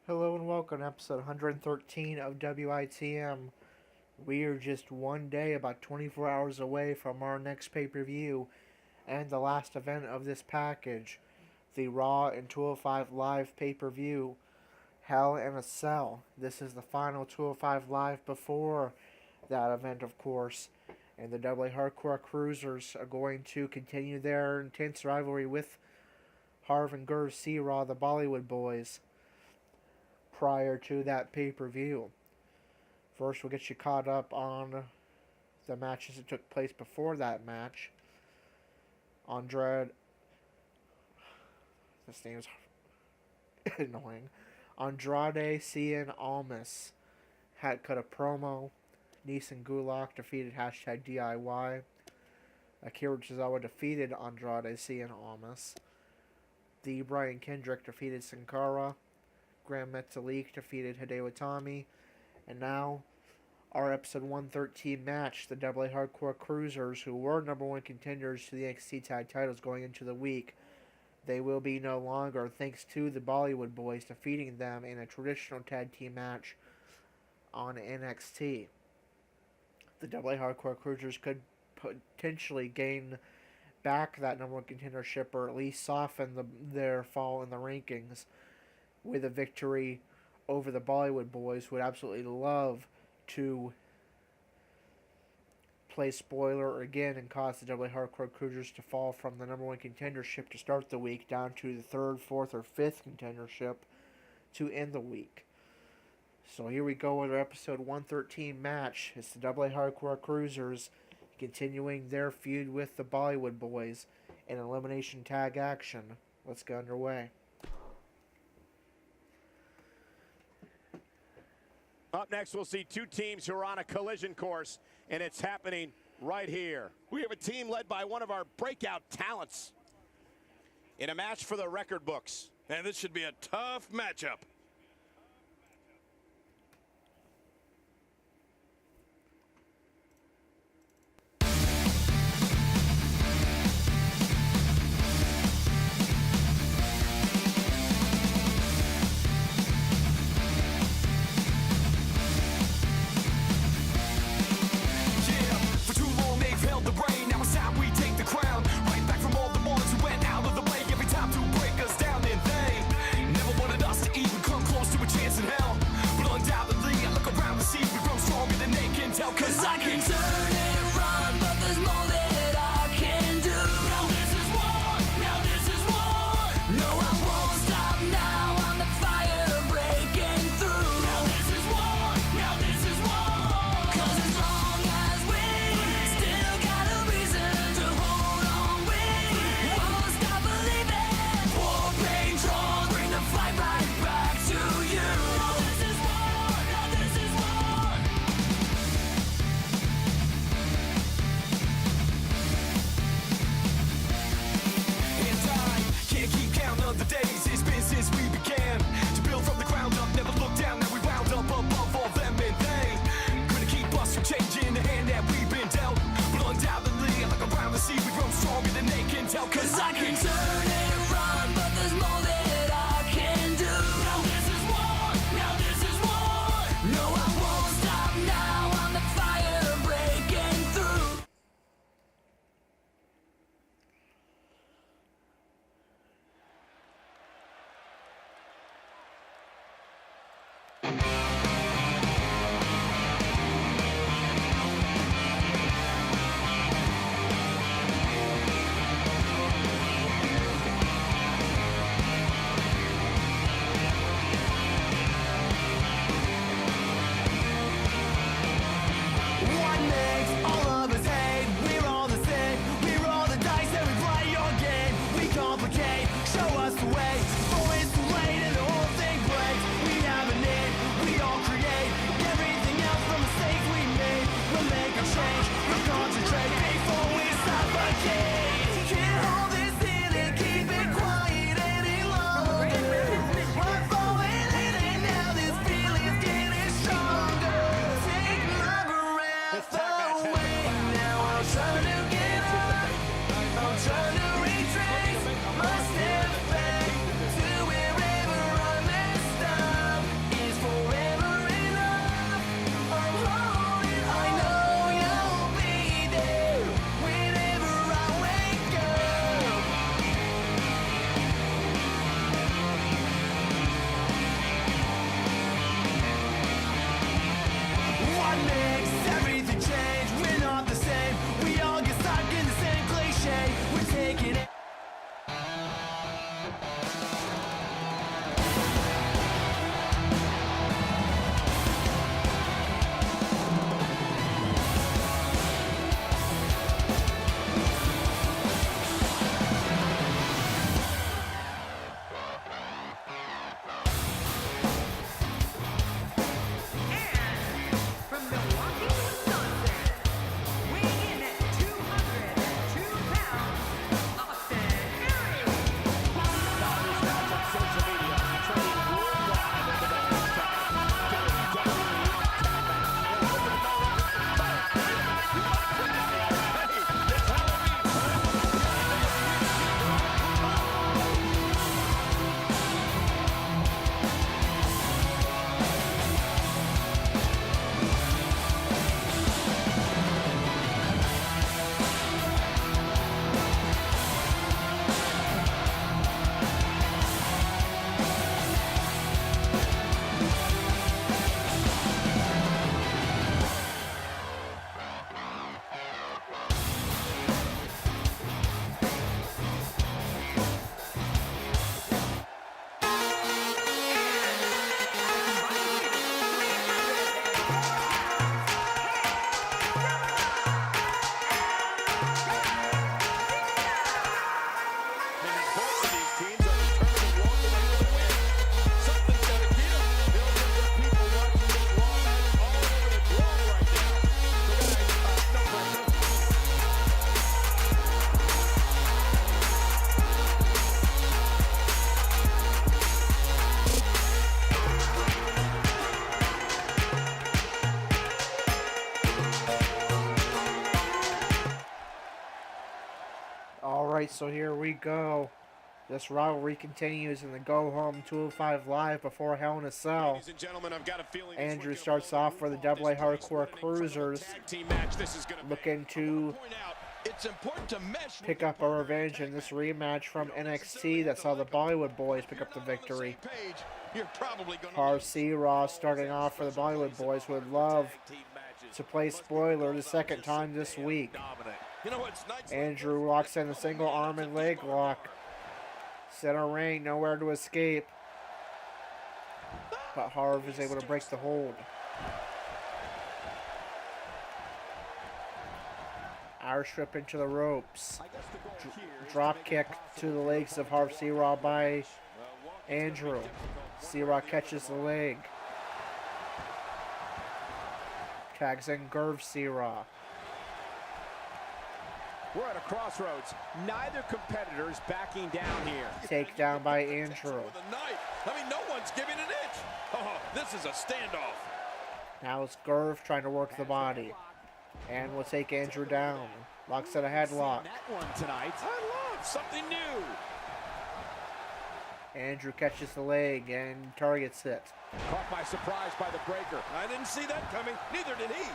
Hello and welcome to episode 113 of WITM. We are just one day, about 24 hours away from our next pay-per-view and the last event of this package, the Raw and 205 Live pay-per-view, Hell in a Cell. This is the final 205 Live before that event, of course, and the AA Hardcore Cruisers are going to continue their intense rivalry with Harv and Gurr C-Raw, the Bollywood Boys, prior to that pay-per-view. First, we'll get you caught up on the matches that took place before that match. This name's annoying. Andrade Cien Almas had cut a promo. Neeson Gulak defeated #DIY. Akira Tozawa defeated Andrade Cien Almas. The Brian Kendrick defeated Sin Cara. Grand Metalik defeated Hideo Itami. And now, our episode 113 match, the AA Hardcore Cruisers, who were number one contenders to the NXT Tag Titles going into the week. They will be no longer, thanks to the Bollywood Boys defeating them in a traditional tag team match on NXT. The AA Hardcore Cruisers could potentially gain back that number one contendership, or at least soften their fall in the rankings with a victory over the Bollywood Boys, who would absolutely love to play spoiler again and cause the AA Hardcore Cruisers to fall from the number one contendership to start the week down to the third, fourth, or fifth contendership to end the week. So here we go with our episode 113 match. It's the AA Hardcore Cruisers continuing their feud with the Bollywood Boys in elimination tag action. Let's get underway. Up next, we'll see two teams who are on a collision course, and it's happening right here. We have a team led by one of our breakout talents in a match for the record books. And this should be a tough matchup. taking it. Alright, so here we go. This rivalry continues in the Go Home 205 Live before Hell in a Cell. Ladies and gentlemen, I've got a feeling Andrew starts off for the AA Hardcore Cruisers, looking to It's important to mesh pick up a revenge in this rematch from NXT that saw the Bollywood Boys pick up the victory. RC Raw starting off for the Bollywood Boys would love to play spoiler the second time this week. Andrew locks in a single arm and leg lock. Center ring, nowhere to escape. But Harv is able to break the hold. Irish whip into the ropes. Drop kick to the legs of Harv C-Raw by Andrew. C-Raw catches the leg. Tags in Gerv C-Raw. We're at a crossroads. Neither competitor is backing down here. Takedown by Andrew. I mean, no one's giving an inch. Oh, this is a standoff. Now it's Gerv trying to work the body. And will take Andrew down. Locks in a headlock. That one tonight. I love something new. Andrew catches the leg and targets it. Caught by surprise by the breaker. I didn't see that coming. Neither did he.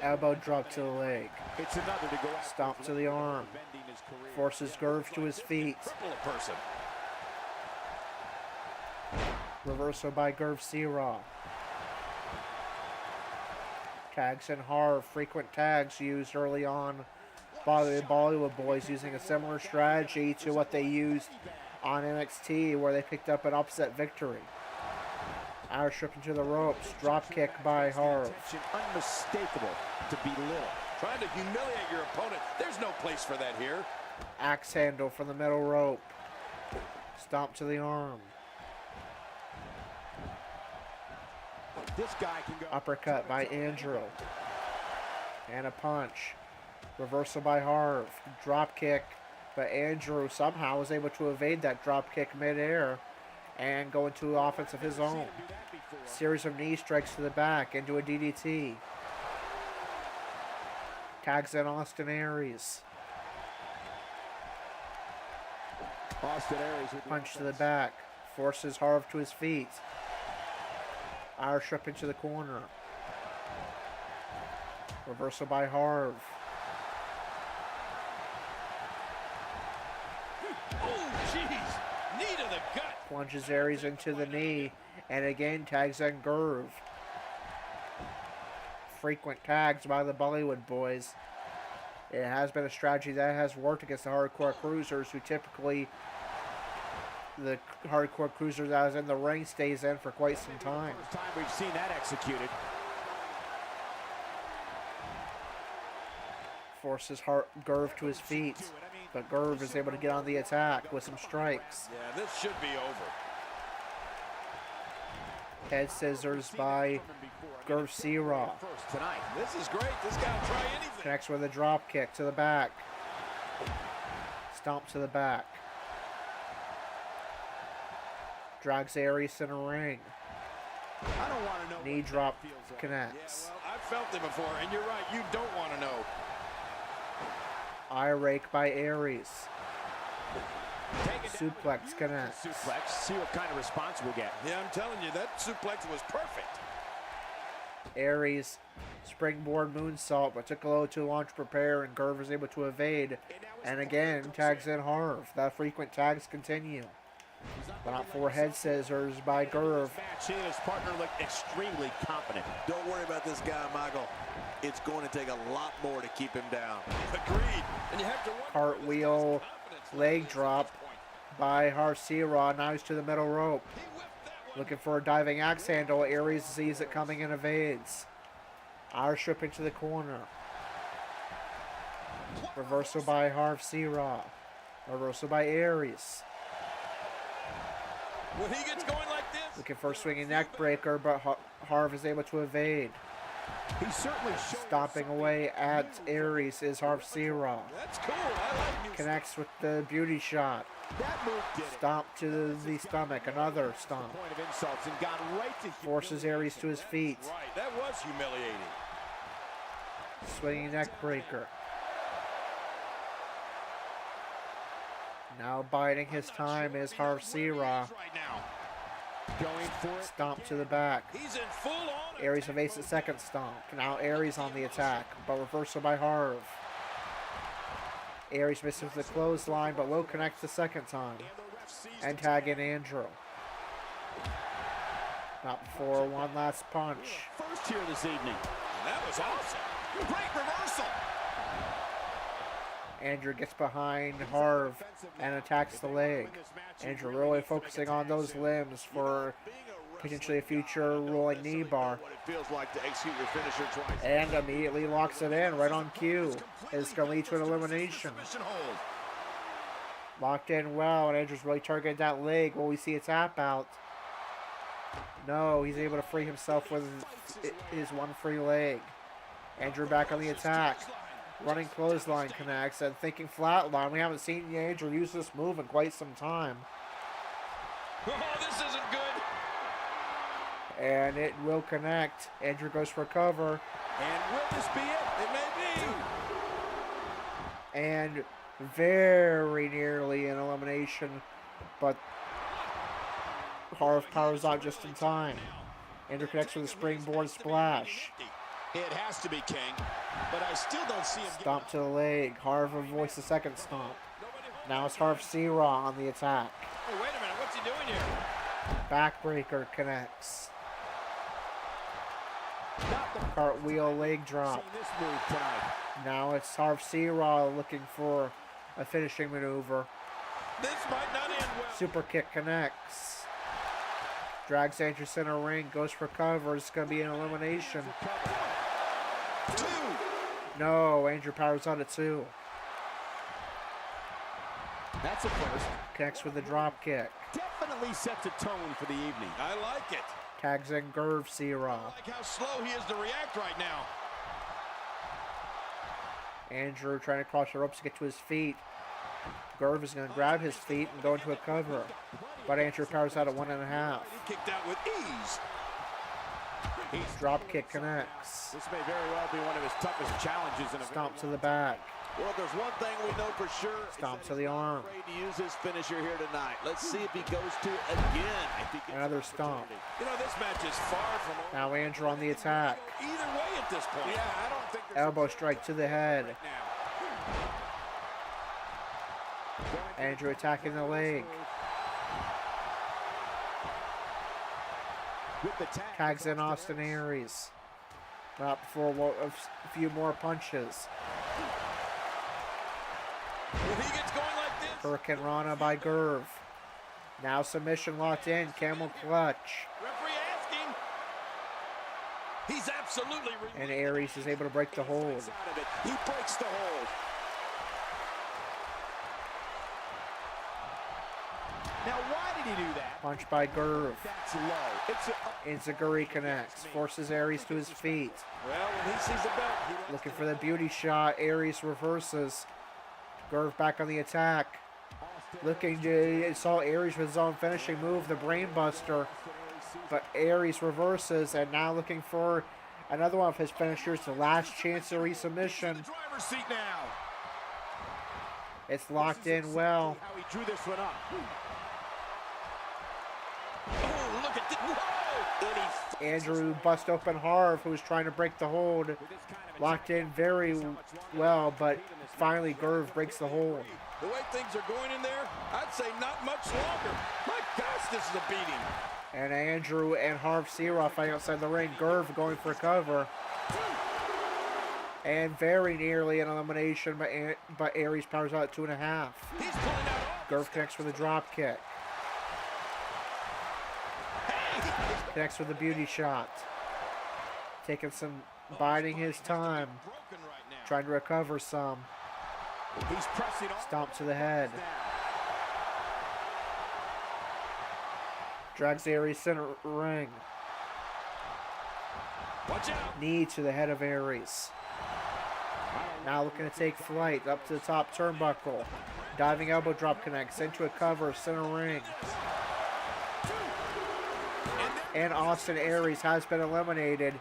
Elbow drop to the leg. It's another to go out. Stomp to the arm. Forces Gerv to his feet. Cripple a person. Reversal by Gerv C-Raw. Tags in Harv. Frequent tags used early on by the Bollywood Boys, using a similar strategy to what they used on NXT, where they picked up an upset victory. Irish whip into the ropes. Drop kick by Harv. Unmistakable to belittle. Trying to humiliate your opponent. There's no place for that here. Axe handle from the middle rope. Stomp to the arm. This guy can go. Uppercut by Andrew. And a punch. Reversal by Harv. Drop kick. But Andrew somehow was able to evade that drop kick midair and go into offense of his own. Series of knee strikes to the back into a DDT. Tags in Austin Aries. Austin Aries with Punch to the back. Forces Harv to his feet. Irish whip into the corner. Reversal by Harv. Oh, jeez. Knee to the gut. Plunges Aries into the knee. And again tags in Gerv. Frequent tags by the Bollywood Boys. It has been a strategy that has worked against the hardcore cruisers, who typically, the hardcore cruiser that is in the ring stays in for quite some time. First time we've seen that executed. Forces Gerv to his feet, but Gerv is able to get on the attack with some strikes. Yeah, this should be over. Head scissors by Gerv C-Raw. Tonight. This is great. This guy will try anything. Connects with a drop kick to the back. Stomp to the back. Drags Aries in a ring. I don't want to know. Knee drop connects. Yeah, well, I've felt it before, and you're right. You don't want to know. Eye rake by Aries. Suplex connects. Suplex. See what kind of response we'll get. Yeah, I'm telling you, that suplex was perfect. Aries springboard moonsault, but took a little too long to prepare, and Gerv is able to evade. And again, tags in Harv. That frequent tags continue. Not for head scissors by Gerv. He and his partner look extremely confident. Don't worry about this guy, Michael. It's going to take a lot more to keep him down. Agreed. And you have to wonder Cartwheel leg drop by Harv C-Raw. Now he's to the middle rope. Looking for a diving axe handle. Aries sees it coming and evades. Irish whip into the corner. Reversal by Harv C-Raw. Reversal by Aries. when he gets going like this. Looking for a swinging neck breaker, but Harv is able to evade. He certainly Stomping away at Aries is Harv C-Raw. That's cool. I like Connects with the beauty shot. that move did it. Stomp to the stomach. Another stomp. Point of insults and gone right to Forces Aries to his feet. Right, that was humiliating. Swinging neck breaker. Now biding his time is Harv C-Raw. Right now. going for it. Stomp to the back. He's in full on. Aries evades the second stomp. Now Aries on the attack, but reversal by Harv. Aries misses the clothesline, but will connect the second time. And tag in Andrew. Not before one last punch. First here this evening. And that was awesome. Great reversal. Andrew gets behind Harv and attacks the leg. Andrew really focusing on those limbs for potentially a future rolling knee bar. What it feels like to execute your finisher twice. And immediately locks it in right on cue. It's going to lead to an elimination. Submission hold. Locked in well, and Andrew's really targeting that leg. Will we see a tap out? No, he's able to free himself with his one free leg. Andrew back on the attack. Running clothesline connects and thinking flatline. We haven't seen Andrew use this move in quite some time. Oh, this isn't good. And it will connect. Andrew goes for cover. And will this be it? It may be. And very nearly an elimination, but Harv powers out just in time. Andrew connects with a springboard splash. It has to be King, but I still don't see him. Stomp to the leg. Harv avoids the second stomp. Now it's Harv C-Raw on the attack. Hey, wait a minute. What's he doing here? Backbreaker connects. Cartwheel leg drop. This move tonight. Now it's Harv C-Raw looking for a finishing maneuver. This might not end well. Super kick connects. Drags Andrew center ring, goes for cover. It's going to be an elimination. 2. No, Andrew powers out at 2. That's a first. Connects with a drop kick. Definitely sets a tone for the evening. I like it. Tags in Gerv C-Raw. I like how slow he is to react right now. Andrew trying to cross the ropes to get to his feet. Gerv is going to grab his feet and go into a cover. But Andrew powers out at 1.5. He kicked out with ease. Drop kick connects. This may very well be one of his toughest challenges in a Stomp to the back. Well, if there's one thing we know for sure. Stomp is to that the he's not arm. afraid to use his finisher here tonight. Let's see if he goes to it again. If he gets Another an stomp. opportunity. You know, this match is far from over. Now Andrew on the attack. Either way at this point. Yeah, I don't think there's Elbow strike to the head. now. Andrew attacking the leg. With the tag. Tags in Austin Aries. Not before a few more punches. Hurricane Rana by Gerv. Now submission locked in. Camel clutch. Referee asking. He's absolutely. And Aries is able to break the hold. He breaks the hold. Now, why did he do that? Punch by Gerv. That's low. Enziguri connects. Forces Aries to his feet. Well, when he sees the belt, Looking for the beauty shot. Aries reverses. Gerv back on the attack. Looking to saw Aries with his own finishing move, the Brainbuster. But Aries reverses and now looking for another one of his finishers, the last chance of resubmission. Driver's seat now. It's locked in well. how he drew this one up. Oh, look at this. Whoa! Andrew bust open Harv, who's trying to break the hold. Locked in very well, but finally Gerv breaks the hold. The way things are going in there, I'd say not much longer. My gosh, this is a beating. And Andrew and Harv Sira fighting outside the ring. Gerv going for cover. And very nearly an elimination, but Aries powers out at 2.5. He's pulling out. Gerv connects with a drop kick. Connects with a beauty shot. Taking some, biding his time. Broken right now. Trying to recover some. He's pressing on. Stomp to the head. Drags Aries center ring. Watch out. Knee to the head of Aries. Now looking to take flight up to the top turnbuckle. Diving elbow drop connects into a cover, center ring. And Austin Aries has been eliminated.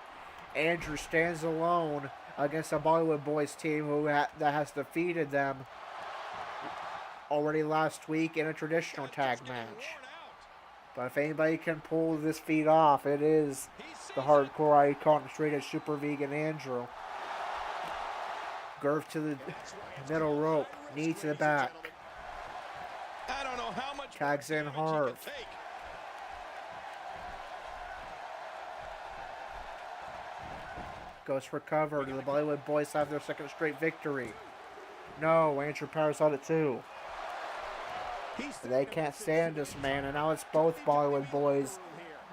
Andrew stands alone against the Bollywood Boyz team that has defeated them already last week in a traditional tag match. But if anybody can pull this feat off, it is the hardcore icon straight edge super vegan Andrew. Gerv to the middle rope, knee to the back. I don't know how much Tags in damage he can Harv. take. Goes for cover. Do the Bollywood Boyz have their second straight victory? No, Andrew powers out at 2. They can't stand this man, and now it's both Bollywood Boyz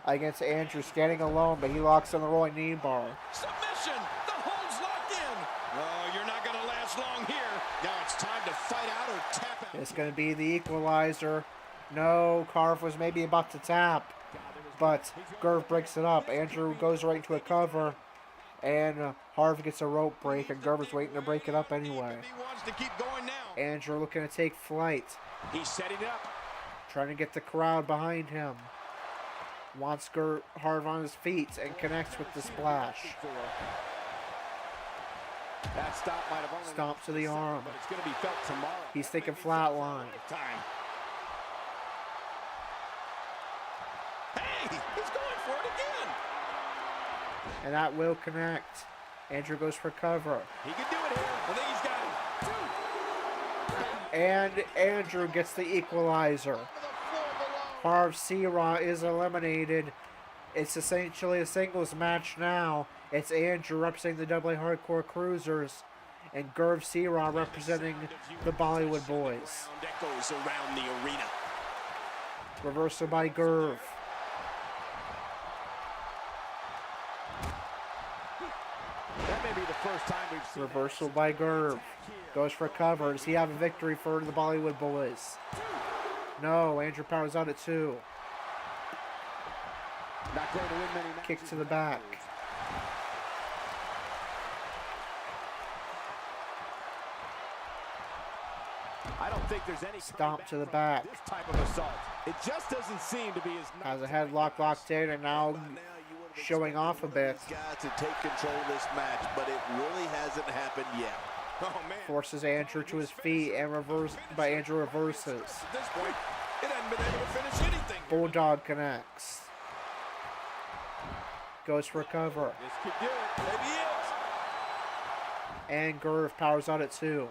against Andrew standing alone, but he locks on the rolling knee bar. Submission. The hold's locked in. Oh, you're not going to last long here. Now it's time to fight out or tap out. It's going to be the equalizer. No, Carv was maybe about to tap, but Gerv breaks it up. Andrew goes right into a cover, and Harv gets a rope break, and Gerv's waiting to break it up anyway. He wants to keep going now. Andrew looking to take flight, He's setting up. trying to get the crowd behind him. Wants Harv on his feet and connects with the splash. That stop might have only Stomp to the arm. but it's going to be felt tomorrow. He's thinking flatline. Time. Hey, he's going for it again. And that will connect. Andrew goes for cover. He can do it here. I think he's got him. And Andrew gets the equalizer. Harv Sira is eliminated. It's essentially a singles match now. It's Andrew representing the AA Hardcore Cruisers and Gerv Sira representing the Bollywood Boyz. Echoes around the arena. Reversal by Gerv. That may be the first time we've seen Reversal by Gerv. Goes for cover. Does he have a victory for the Bollywood Boyz? No, Andrew powers out at 2. Not going to win many matches. Kick to the back. I don't think there's any Stomp to the back. this type of assault. It just doesn't seem to be as Has a headlock locked in and now showing off a bit. Guys to take control of this match, but it really hasn't happened yet. Oh, man. Forces Andrew to his feet and Andrew reverses. At this point, it hasn't been able to finish anything. Bulldog connects. Goes for cover. This could do it. Maybe it. And Gerv powers out at 2.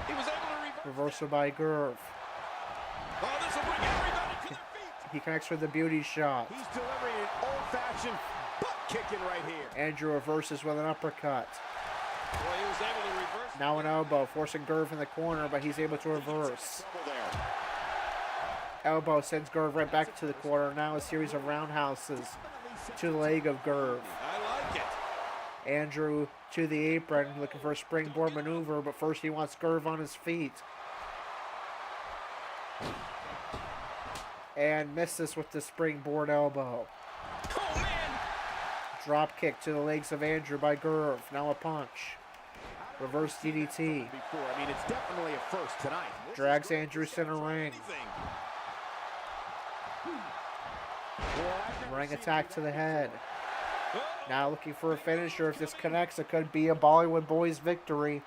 He was able to reverse. Reversal by Gerv. Oh, this will bring everybody to their feet. He connects with the beauty shot. He's delivering an old-fashioned butt kicking right here. Andrew reverses with an uppercut. Boy, he was able to reverse. Now an elbow, forcing Gerv in the corner, but he's able to reverse. Elbow sends Gerv right back to the corner. Now a series of roundhouses to the leg of Gerv. I like it. Andrew to the apron, looking for a springboard maneuver, but first he wants Gerv on his feet. And misses with the springboard elbow. Oh, man. Drop kick to the legs of Andrew by Gerv. Now a punch. Reverse DDT. Before. I mean, it's definitely a first tonight. Drags Andrew center ring. Ring attack to the head. Now looking for a finisher. If this connects, it could be a Bollywood Boyz victory.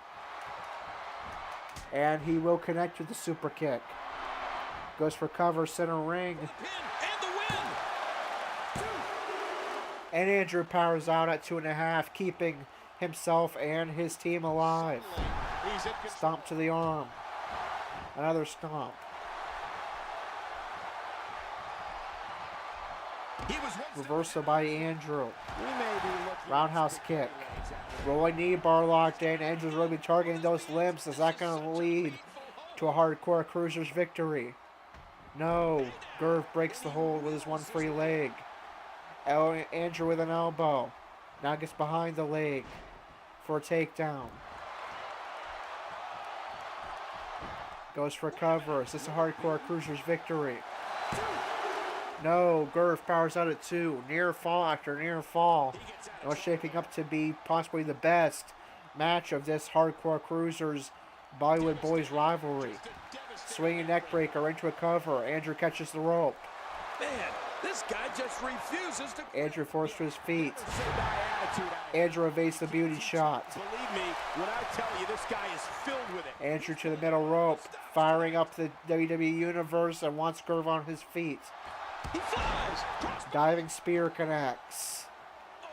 And he will connect with the super kick. Goes for cover, center ring. And Andrew powers out at 2.5, keeping himself and his team alive. Stomp to the arm. Another stomp. Reversal by Andrew. Roundhouse kick. Rolling knee bar locked in. Andrew's really targeting those limbs. Is that going to lead to a hardcore cruiser's victory? No. Gerv breaks the hold with his one free leg. Andrew with an elbow. Now gets behind the leg for a takedown. Goes for cover. Is this a hardcore cruiser's victory? No. Gerv powers out at 2. Near fall after near fall. Now shaping up to be possibly the best match of this hardcore cruisers Bollywood Boyz rivalry. Swinging neckbreaker into a cover. Andrew catches the rope. Man, this guy just refuses to. Andrew forced to his feet. Andrew evades the beauty shot. Believe me when I tell you, this guy is filled with it. Andrew to the middle rope, firing up the WWE Universe and wants Gerv on his feet. He flies. Diving spear connects.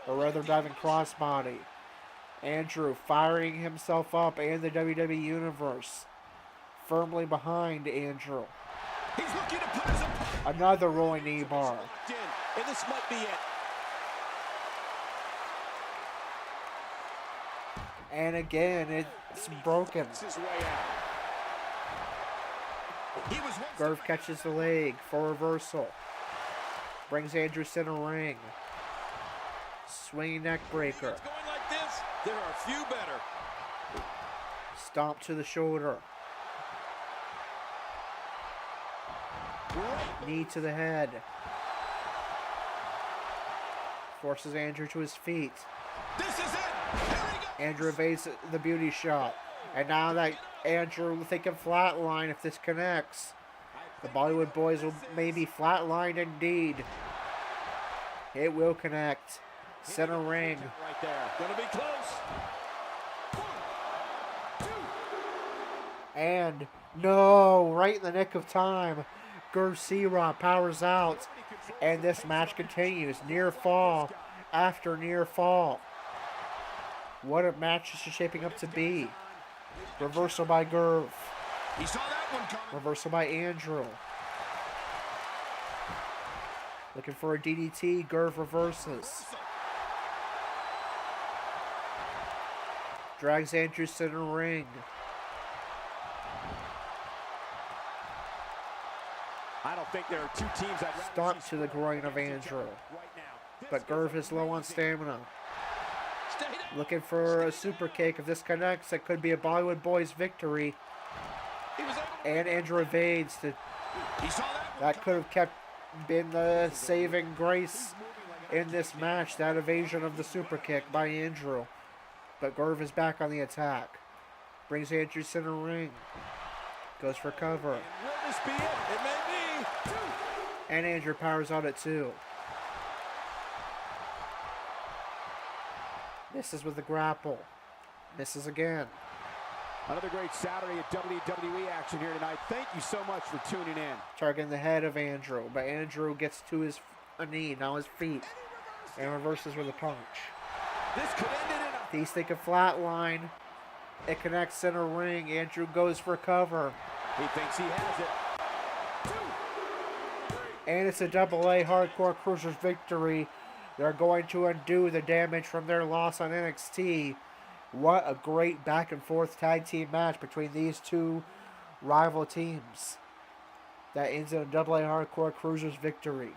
Or rather, diving crossbody. Andrew firing himself up and the WWE Universe. Firmly behind Andrew. He's looking to put his opponent. Another rolling knee bar. And this might be it. And again, it's broken. Gerv catches the leg for reversal. Brings Andrew center ring. Swinging neck breaker. It's going like this. There are a few better. Stomp to the shoulder. Knee to the head. Forces Andrew to his feet. This is it. Here we go. Andrew evades the beauty shot. And now that Andrew thinking flatline if this connects. The Bollywood Boyz will maybe flatline indeed. It will connect. Center ring. Right there. Gonna be close. 1, 2. And no, right in the nick of time. Gerv powers out, and this match continues. Near fall after near fall. What a match this is shaping up to be. Reversal by Gerv. He saw that one coming. Reversal by Andrew. Looking for a DDT. Gerv reverses. Drags Andrew center ring. I don't think there are two teams I'd rather Stomp see to the groin of Andrew. right now. But Gerv is low on stamina. Looking for a super kick. If this connects, it could be a Bollywood Boyz victory. And Andrew evades. That could have been the saving grace in this match. That evasion of the super kick by Andrew. But Gerv is back on the attack. Brings Andrew center ring. Goes for cover. Will this be it? It may be. And Andrew powers out at 2. Misses with the grapple. Misses again. Another great Saturday of WWE action here tonight. Thank you so much for tuning in. Targeting the head of Andrew, but Andrew gets to his knee, now his feet, and reverses with a punch. This could end it in a... He's thinking flatline. It connects center ring. Andrew goes for cover. He thinks he has it. And it's a AA Hardcore Cruisers victory. They're going to undo the damage from their loss on NXT What a great back and forth tag team match between these two rival teams. That ends in a AA Hardcore Cruisers victory.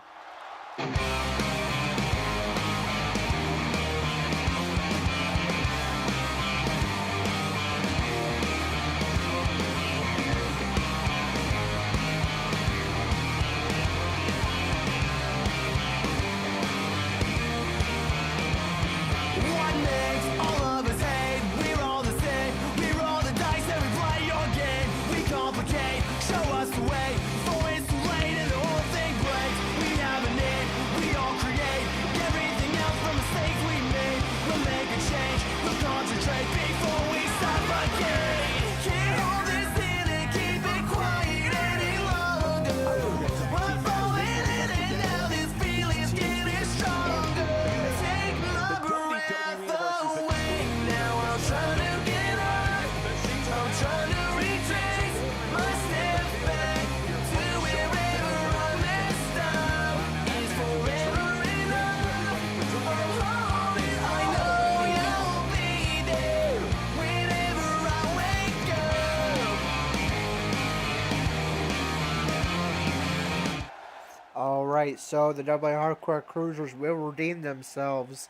Alright, so the AA Hardcore Cruisers will redeem themselves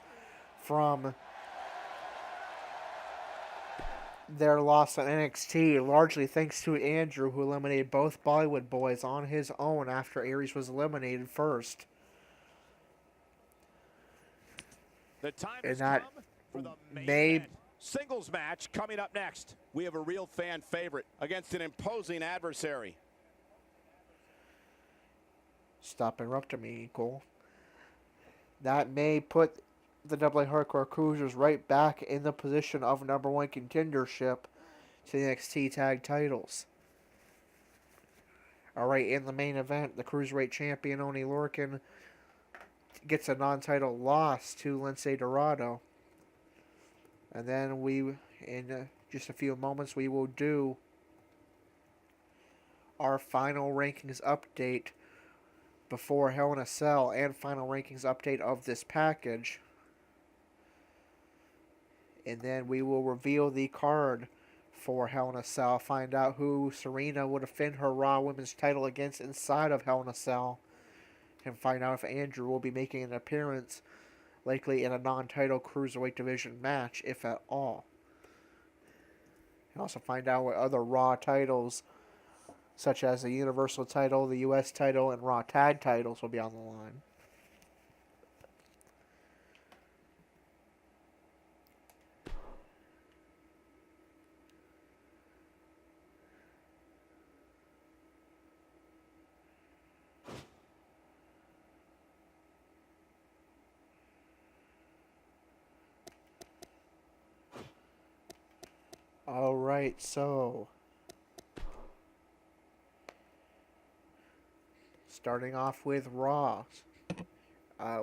from their loss on NXT, largely thanks to Andrew, who eliminated both Bollywood boys on his own after Aries was eliminated first. The time And has that come for the main may event. Singles match coming up next. We have a real fan favorite against an imposing adversary. Stop interrupting me, Cole. That may put the AA Hardcore Cruisers right back in the position of #1 contendership to the NXT tag titles. Alright, in the main event, the Cruiserweight champion Oni Lorcan gets a non-title loss to Lince Dorado. And then in just a few moments, we will do our final rankings update before Hell in a Cell and final rankings update of this package. And then we will reveal the card for Hell in a Cell, find out who Serena will defend her Raw Women's title against inside of Hell in a Cell, and find out if Andrew will be making an appearance, likely in a non-title Cruiserweight division match, if at all. And also find out what other Raw titles, such as the Universal title, the US title, and Raw Tag titles will be on the line. Alright, so starting off with Raw.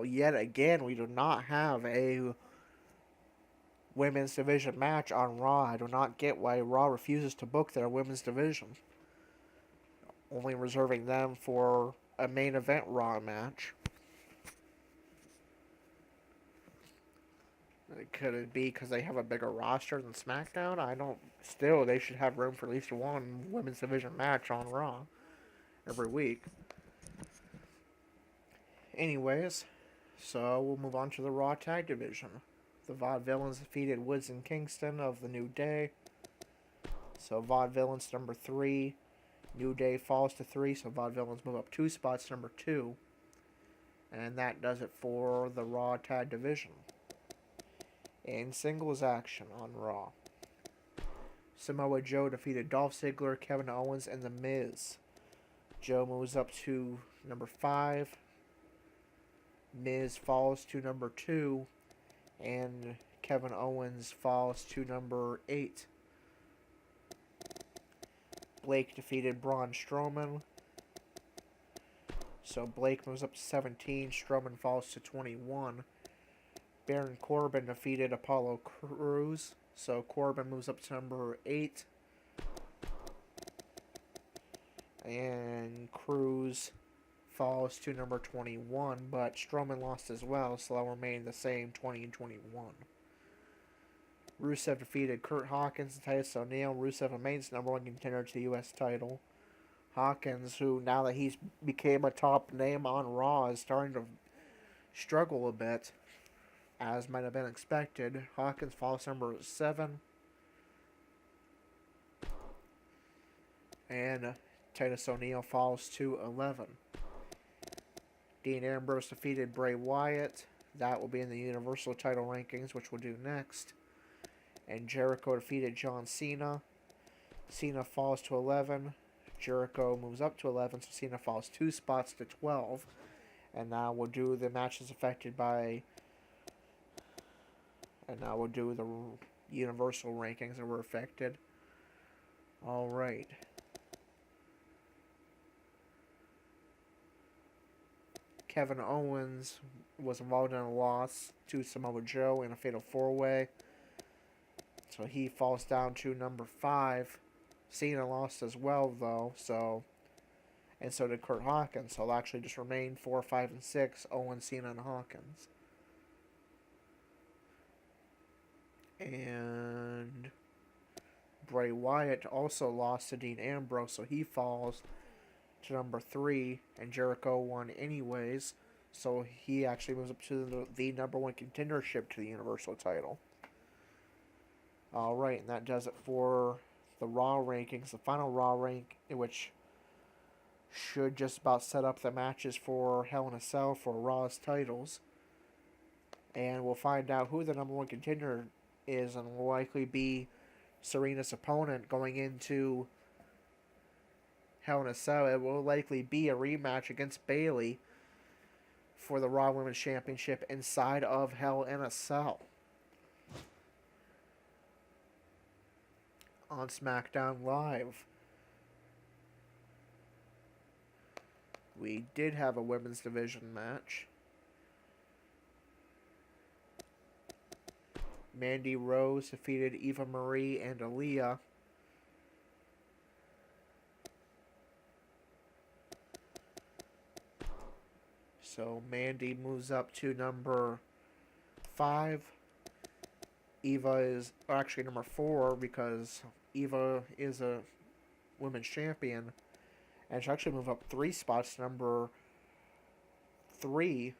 Yet again, we do not have a women's division match on Raw. I do not get why Raw refuses to book their women's division, only reserving them for a main event Raw match. Could it be because they have a bigger roster than SmackDown? I don't. Still, they should have room for at least one women's division match on Raw every week. Anyways, so we'll move on to the Raw Tag Division. The Vaudevillains defeated Woods and Kingston of the New Day. So Vaudevillains number 3. New Day falls to 3, so Vaudevillains move up 2 spots, number 2. And that does it for the Raw Tag Division. In singles action on Raw, Samoa Joe defeated Dolph Ziggler, Kevin Owens, and The Miz. Joe moves up to number 5. Miz falls to number 2. And Kevin Owens falls to number 8. Blake defeated Braun Strowman. So Blake moves up to 17. Strowman falls to 21. Baron Corbin defeated Apollo Crews, so Corbin moves up to number 8. And Crews falls to number 21, but Strowman lost as well, so they'll remain the same, 20 and 21. Rusev defeated Kurt Hawkins and Titus O'Neil. Rusev remains #1 contender to the U.S. title. Hawkins, who now that he's became a top name on Raw, is starting to struggle a bit, as might have been expected. Hawkins falls #7. And Titus O'Neil falls to 11. Dean Ambrose defeated Bray Wyatt. That will be in the Universal title rankings, which we'll do next. And Jericho defeated John Cena. Cena falls to 11. Jericho moves up to 11, so Cena falls 2 spots to 12. And now we'll do the matches affected by... And now we'll do the Universal rankings that were affected. Alright. Kevin Owens was involved in a loss to Samoa Joe in a fatal 4-way. So he falls down to #5. Cena lost as well, though, so... And so did Kurt Hawkins, so it'll actually just remain 4, 5, and 6, Owens, Cena, and Hawkins. And Bray Wyatt also lost to Dean Ambrose, so he falls to #3, and Jericho won anyways, so he actually moves up to the #1 contendership to the Universal title. Alright, and that does it for the Raw rankings. The final Raw rank, which should just about set up the matches for Hell in a Cell for Raw's titles. And we'll find out who the #1 contender is, and will likely be Serena's opponent going into Hell in a Cell. It will likely be a rematch against Bayley for the Raw Women's Championship inside of Hell in a Cell. On SmackDown Live, we did have a women's division match. Mandy Rose defeated Eva Marie and Aaliyah. So Mandy moves up to #5. Eva is actually #4 because Eva is a women's champion. And she'll actually move up 3 spots to #3.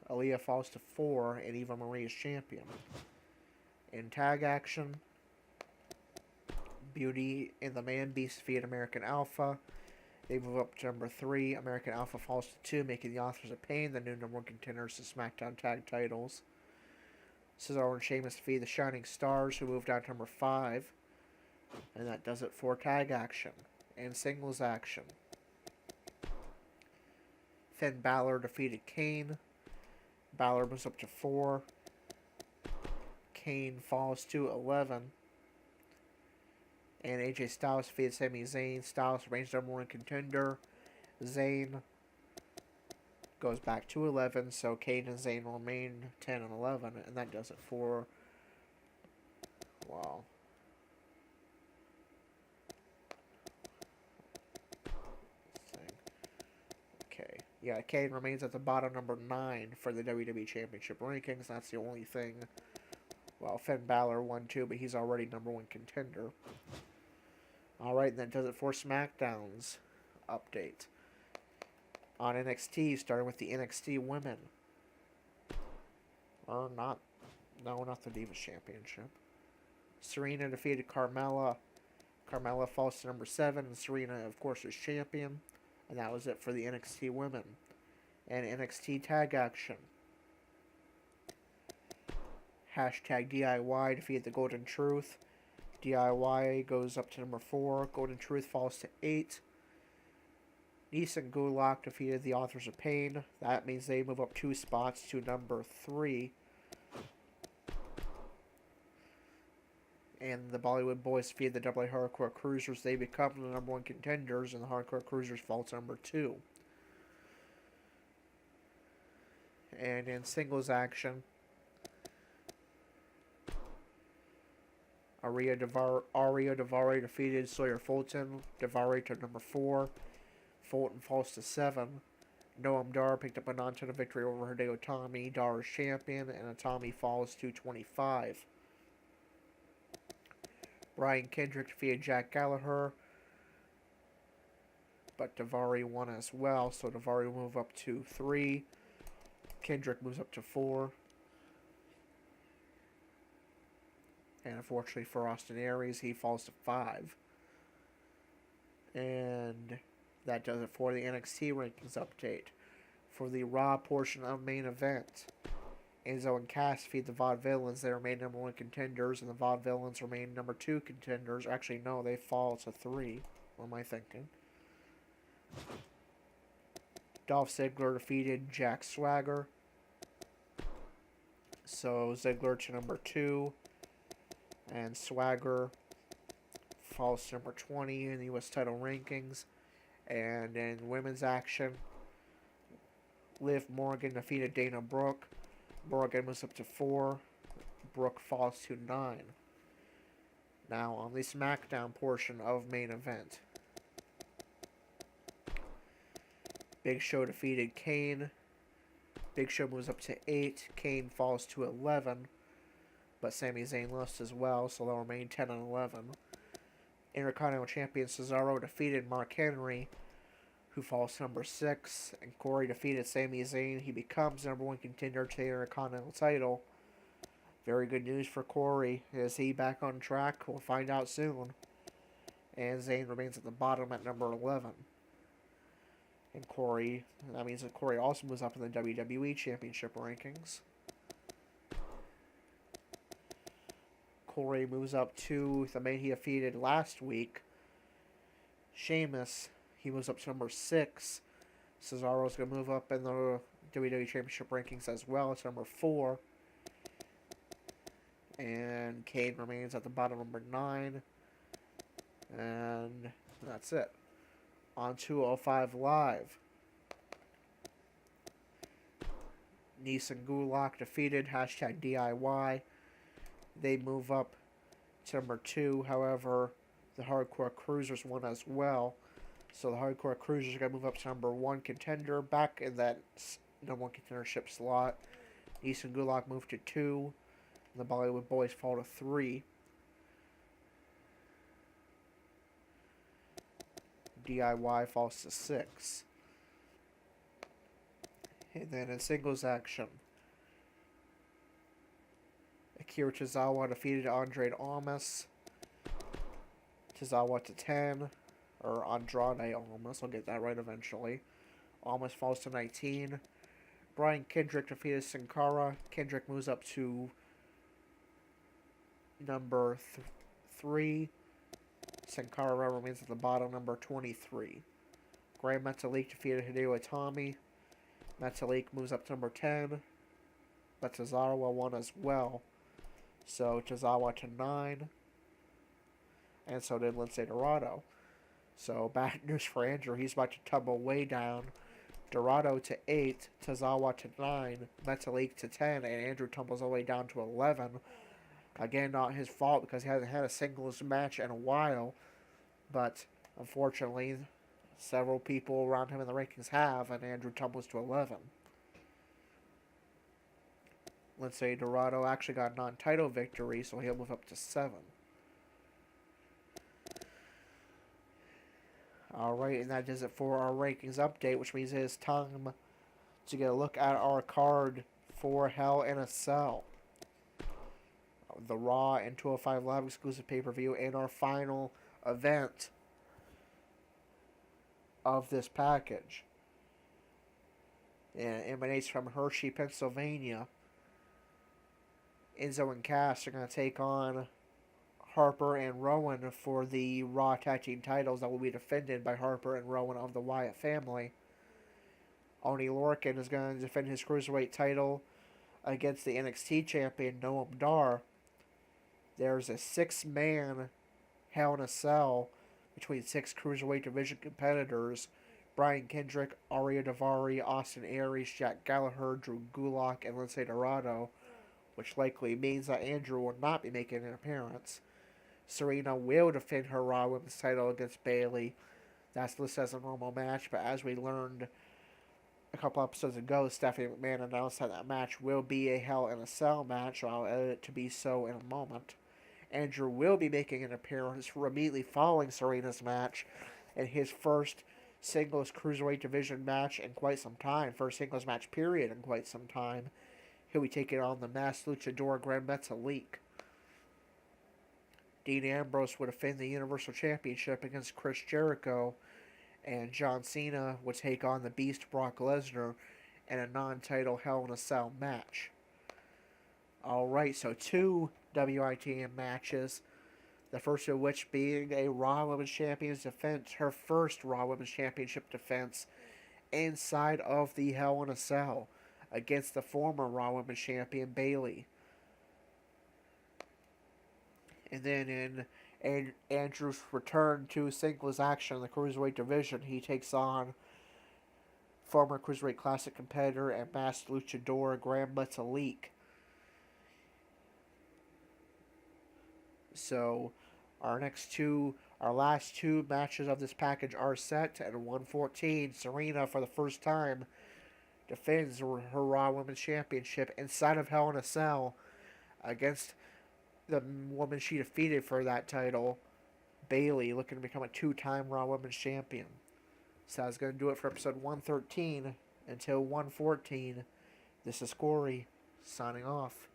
Aaliyah falls to 4, and Eva Marie is champion. In tag action, Beauty and the Man Beast defeat American Alpha. They move up to #3. American Alpha falls to 2, making the Authors of Pain the new #1 contenders to SmackDown tag titles. Cesaro and Sheamus defeat the Shining Stars, who moved down to #5. And that does it for tag action. And singles action, Finn Balor defeated Kane. Balor moves up to 4. Kane falls to 11. And AJ Styles defeated Sami Zayn. Styles remains #1 contender. Zayn goes back to 11, so Kane and Zayn remain 10 and 11, and that does it for... Wow. Okay. Yeah, Kane remains at the bottom, #9 for the WWE Championship rankings. That's the only thing. Well, Finn Balor won too, but he's already #1 contender. Alright, and that does it for SmackDown's update. On NXT, starting with the NXT women. Or not. No, not the Divas Championship. Serena defeated Carmella. Carmella falls to #7, and Serena, of course, is champion. And that was it for the NXT women. And NXT tag action. #DIY defeated the Golden Truth. DIY goes up to #4. Golden Truth falls to 8. Nice and Gulak defeated the Authors of Pain. That means they move up 2 spots to #3. And the Bollywood Boys defeated the Double A Hardcore Cruisers. They become the #1 contenders, and the Hardcore Cruisers fall to #2. And in singles action, Aria Daivari defeated Sawyer Fulton. Daivari to #4. Fulton falls to 7. Noam Dar picked up a non-title victory over Hideo Itami. Dar is champion, and Itami falls to 25. Brian Kendrick defeated Jack Gallagher, but Daivari won as well, so Daivari will move up to 3. Kendrick moves up to 4. And unfortunately for Austin Aries, he falls to 5. And that does it for the NXT rankings update. For the Raw portion of main event, Enzo and Cass defeat the Vaudevillains. They remain number 1 contenders, and the Vaudevillains remain number 2 contenders. Actually, no, they fall to 3. What am I thinking? Dolph Ziggler defeated Jack Swagger. So Ziggler to number 2, and Swagger falls to number 20 in the U.S. title rankings. And in women's action, Liv Morgan defeated Dana Brooke. Morgan moves up to 4. Brooke falls to 9. Now on the SmackDown portion of main event, Big Show defeated Kane. Big Show moves up to 8. Kane falls to 11. But Sami Zayn lost as well, so they'll remain 10 and 11. Intercontinental Champion Cesaro defeated Mark Henry, who falls to number 6. And Corey defeated Sami Zayn. He becomes number 1 contender to the Intercontinental title. Very good news for Corey. Is he back on track? We'll find out soon. And Zayn remains at the bottom at number 11. And Corey, that means that Corey also moves up in the WWE Championship rankings. Corey moves up to the man he defeated last week, Sheamus. He moves up to number 6. Cesaro's going to move up in the WWE Championship rankings as well. It's number 4. And Kane remains at the bottom, number 9. And that's it. On 205 Live, Nice and Gulak defeated #DIY. They move up to number 2. However, the Hardcore Cruisers won as well. So the Hardcore Cruisers are going to move up to number 1 contender, back in that number 1 contendership slot. Nice and Gulak move to 2. And the Bollywood Boys fall to 3. DIY falls to 6. And then in singles action, Akira Tozawa defeated Andre Almas. Tozawa to 10. Or Andrade Almas. I'll get that right eventually. Almas falls to 19. Brian Kendrick defeated Sin Cara. Kendrick moves up to number 3. Sin Cara remains at the bottom, number 23. Grand Metalik defeated Hideo Itami. Metalik moves up to number 10. But Tozawa won as well. So Tozawa to 9. And so did Lince Dorado. So bad news for Andrew. He's about to tumble way down. Dorado to 8. Tozawa to 9. Metalik to 10. And Andrew tumbles all the way down to 11. Again, not his fault because he hasn't had a singles match in a while. But unfortunately, several people around him in the rankings have, and Andrew tumbles to 11. Lince Dorado actually got a non-title victory, so he'll move up to 7. Alright, and that does it for our rankings update, which means it is time to get a look at our card for Hell in a Cell. The Raw and 205 Live exclusive pay-per-view, and our final event of this package. And it emanates from Hershey, Pennsylvania. Enzo and Cass are going to take on Harper and Rowan for the Raw Tag Team titles that will be defended by Harper and Rowan of the Wyatt family. Oney Lorcan is going to defend his Cruiserweight title against the NXT champion Noam Dar. There's a 6-man Hell in a Cell between 6 Cruiserweight division competitors: Brian Kendrick, Ariya Daivari, Austin Aries, Jack Gallagher, Drew Gulak, and Lince Dorado, which likely means that Andrew will not be making an appearance. Serena will defend her Raw Women's title against Bayley. That's listed as a normal match, but as we learned a couple episodes ago, Stephanie McMahon announced that that match will be a Hell in a Cell match, so I'll edit it to be so in a moment. Andrew will be making an appearance immediately following Serena's match in his first singles cruiserweight division match in quite some time, first singles match period in quite some time. He'll be taking on the masked luchador Gran Metalik. Dean Ambrose would defend the Universal Championship against Chris Jericho, and John Cena would take on the Beast Brock Lesnar in a non-title Hell in a Cell match. Alright, so 2 WITM matches, the first of which being a Raw Women's Champion's defense, her first Raw Women's Championship defense inside of the Hell in a Cell against the former Raw Women's Champion Bayley. And then in Andrew's return to singles action in the Cruiserweight division, he takes on former Cruiserweight Classic competitor and masked luchador Gran Metalik. So our last two matches of this package are set. At 114, Serena, for the first time, defends her Raw Women's Championship inside of Hell in a Cell against the woman she defeated for that title, Bayley, looking to become a 2-time Raw Women's Champion. So that's going to do it for episode 113. Until 114, this is Corey, signing off.